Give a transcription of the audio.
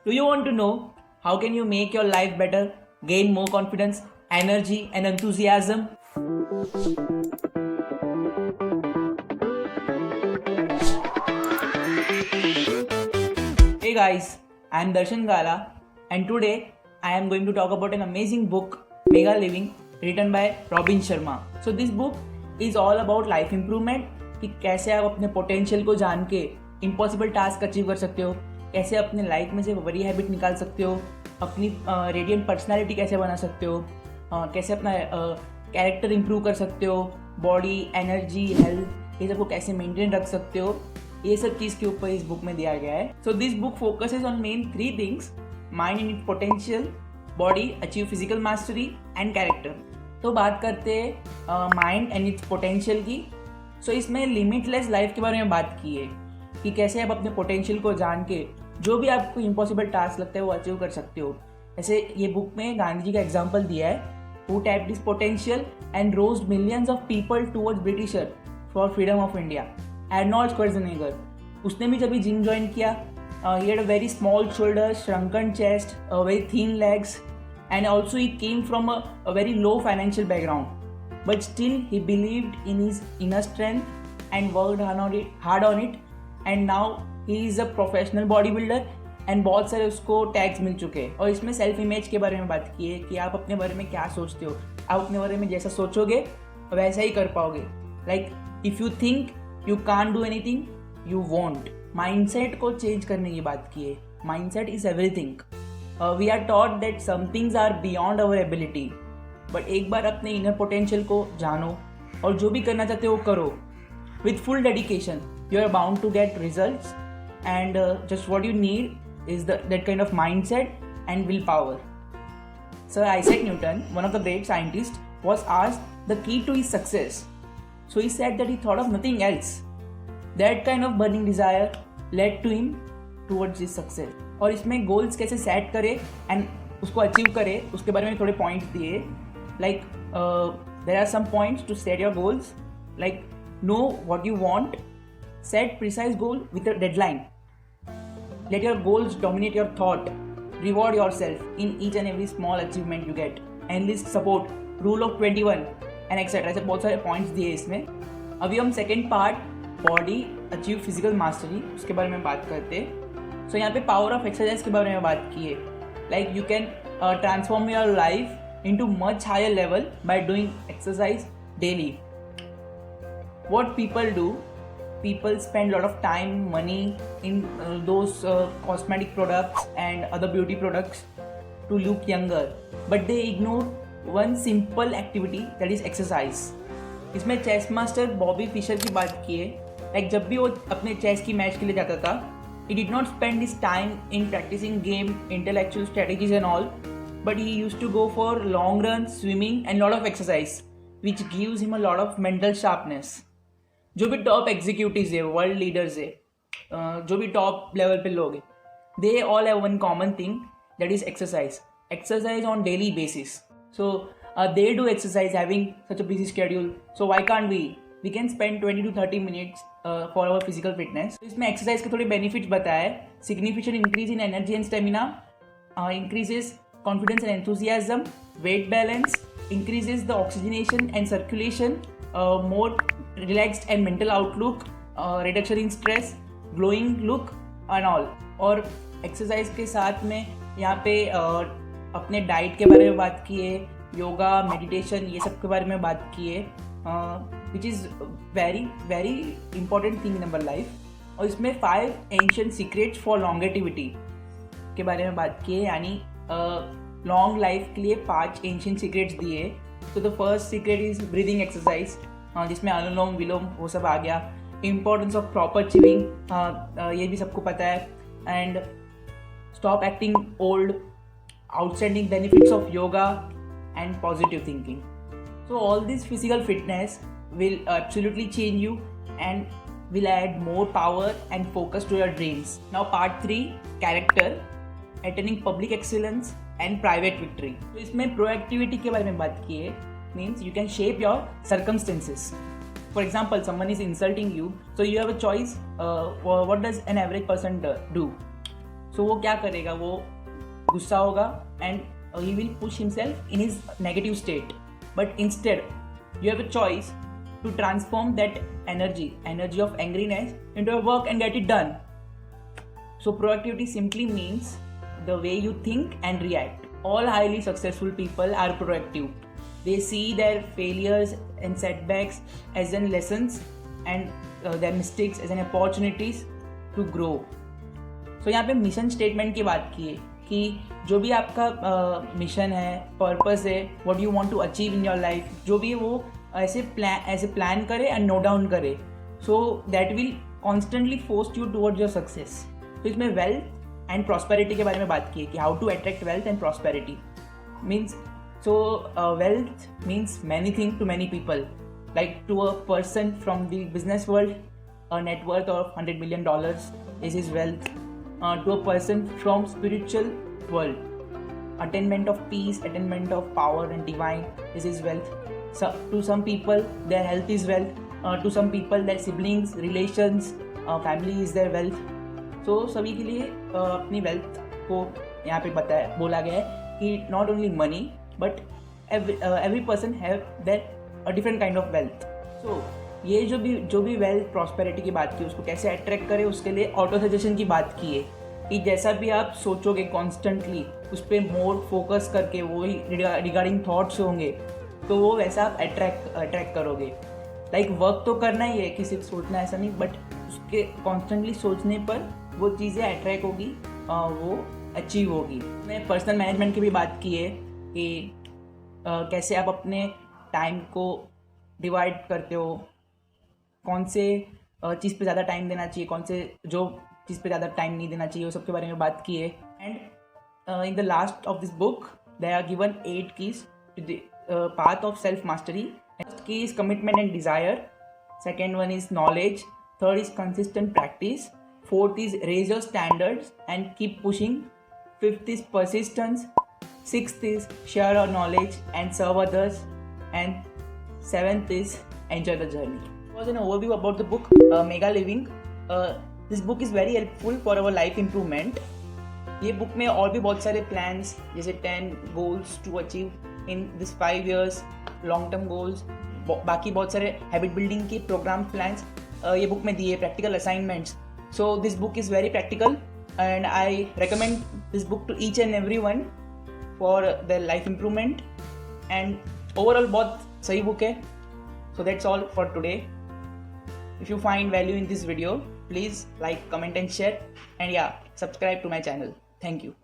Do you want to know how can you make your life better, gain more confidence, energy and enthusiasm? Hey guys, I am Darshan Gala and today I am going to talk about an amazing book, Mega Living, written by Robin Sharma. So this book is all about life improvement कि कैसे आप अपने potential को जान के impossible task achieve कर सकते हो, कैसे अपने लाइफ में से बड़ी हैबिट निकाल सकते हो, अपनी रेडियंट पर्सनालिटी कैसे बना सकते हो, कैसे अपना कैरेक्टर इम्प्रूव कर सकते हो, बॉडी एनर्जी हेल्थ ये सबको कैसे मेंटेन रख सकते हो, ये सब चीज़ के ऊपर इस बुक में दिया गया है. सो this book focuses on main 3 things: mind in its potential, body achieve physical mastery and character. तो बात करते हैं माइंड एंड इट्स पोटेंशियल की. सो इसमें लिमिटलेस लाइफ के बारे में बात की है कि कैसे आप अपने पोटेंशियल को जान के जो भी आपको इम्पॉसिबल टास्क लगता है वो अचीव कर सकते हो. ऐसे ये बुक में गांधी जी का एग्जाम्पल दिया है, who tapped his potential and roused millions of people towards Britisher for freedom of India. Arnold Schwarzenegger, उसने भी जब जिम ज्वाइन किया, he had a very small shoulders, shrunken chest, very thin legs, and also he came from a very low financial background. But still he believed in his inner strength and worked hard on it, and now he is a professional bodybuilder and बहुत सारे उसको tags मिल चुके हैं. और इसमें self image के बारे में बात की है कि आप अपने बारे में क्या सोचते हो, आप अपने बारे में जैसा सोचोगे वैसा ही कर पाओगे. Like if you think you can't do anything, you won't. Mindset को चेंज करने की बात की है. Mindset is everything. We are taught that some things are beyond our ability, but एक बार अपने इनर पोटेंशियल को जानो और जो भी करना चाहते हो करो with full dedication. You are bound to get results and just what you need is that kind of mindset and willpower. Sir Isaac Newton, one of the great scientist, was asked the key to his success. So he said that he thought of nothing else. That kind of burning desire led to him towards his success. और इसमें goals कैसे set करे and उसको achieve करे उसके बारे में थोड़े पॉइंट्स दिए. Like there are some points to set your goals. Like know what you want, set precise goal with a deadline, let your goals dominate your thought, reward yourself in each and every small achievement you get, enlist support, rule of 21 and etcetera. ऐसे बहुत सारे पॉइंट्स दिए इसमें. अभी हम second part, body achieve physical mastery, उसके बारे में बात करते हैं. सो यहाँ पे पावर ऑफ एक्सरसाइज के बारे में बात की है. Like you can transform your life into much higher level by doing exercise daily. What people do, people spend a lot of time, money in those cosmetic products and other beauty products to look younger, but they ignore one simple activity, that is exercise. इसमें chess master Bobby Fischer की बात की है. Like जब भी वो अपने chess की मैच के लिए जाता था, he did not spend his time in practicing game, intellectual strategies and all, but he used to go for long runs, swimming and lot of exercise, which gives him a lot of mental sharpness. जो भी top executives है, world leaders है, जो भी top level पे लोग हैं, they all have one common thing, that is exercise on daily basis. So they do exercise having such a busy schedule. So why can't we can spend 20 to 30 minutes for our physical fitness. इसमें exercise के थोड़े benefits बताए. Significant increase in energy and stamina, increases confidence and enthusiasm, weight balance, increases the oxygenation and circulation, more relaxed and mental outlook, reduction in stress, glowing look and all. और exercise के साथ में यहाँ पे अपने diet के बारे में बात की है, योगा, मेडिटेशन, ये सब के बारे में बात की है, which is very very important thing in our life. और इसमें 5 एंशिएंट सीक्रेट्स फॉर लॉन्गेटिविटी के बारे में बात की है, यानी लॉन्ग लाइफ के लिए 5 एंशिएंट सीक्रेट्स दिए. तो the first secret is breathing exercise, जिसमें अनुलोम विलोम वो सब आ गया. इम्पोर्टेंस ऑफ प्रॉपर चिविंग, ये भी सबको पता है. And stop acting old, outstanding benefits of yoga and positive thinking. So all this physical fitness will absolutely change you and will add more power and focus to your dreams. Now part 3, character, attaining public excellence and private victory. तो इसमें proactivity के बारे में बात की है. Means you can shape your circumstances. For example, someone is insulting you, so you have a choice. What does an average person do? सो वो क्या करेगा, वो गुस्सा होगा and he will push himself in his negative state. But instead you have a choice to transform that energy of angriness into a work and get it done. So proactivity simply means the way you think and react. All highly successful people are proactive. They see their failures and setbacks as in lessons and their mistakes as an opportunities to grow. So यहाँ पे mission statement की बात की है कि जो भी आपका मिशन है, पर्पस है, what you want to achieve in your life, जो भी वो ऐसे प्लान करे एंड नोट डाउन करे, so that will constantly force you towards your success. तो इसमें वेल्थ एंड प्रॉस्पेरिटी के बारे में बात की है कि how to attract wealth and prosperity means. So wealth means many thing to many people, like to a person from the business world, a net worth of $100 million is his wealth. To a person from spiritual world, attainment of peace, attainment of power and divine is his wealth. So, to some people their health is wealth. To some people their siblings, relations, family is their wealth. So सभी के लिए अपनी wealth को यहाँ पे बोला गया है कि not only money but every person have that a different kind of wealth. So ये जो भी वेल्थ प्रॉस्पेरिटी की बात की, उसको कैसे अट्रैक्ट करें, उसके लिए ऑटो सजेशन की बात की है कि जैसा भी आप सोचोगे कॉन्स्टेंटली, उस पर मोर फोकस करके वही रिगार्डिंग थॉट्स होंगे, तो वो वैसा आप अट्रैक्ट करोगे. लाइक वर्क तो करना ही है कि सिर्फ सोचना ऐसा नहीं, बट उसके कॉन्स्टेंटली सोचने पर वो चीज़ें अट्रैक्ट होगी, वो अचीव होगी. मैंने पर्सनल मैनेजमेंट की भी बात की है कि कैसे आप अपने टाइम को डिवाइड करते हो, कौन से चीज़ पे ज़्यादा टाइम देना चाहिए, कौन से जो चीज़ पे ज़्यादा टाइम नहीं देना चाहिए, वो सब के बारे में बात की है. And in the last of this book they are given 8 keys to the path of self mastery. First key is commitment and desire. Second one is knowledge. Third is consistent practice. Fourth is raise your standards and keep pushing. Fifth is persistence. Sixth is share your knowledge and serve others. And seventh is enjoy the journey. Was an overview about the book Mega Living. This book is very helpful for our life improvement. ये बुक में और भी बहुत सारे plans, जैसे 10 goals to achieve in this 5 years, long term goals, बाकी बहुत सारे हैबिट बिल्डिंग के प्रोग्राम प्लान्स ये बुक में दिए, practical assignments. So this book is very practical and I recommend this book to each and every one for the life improvement. And overall बहुत सही बुक है. So that's all for today. If you find value in this video, please like, comment and share, and yeah, subscribe to my channel. Thank you.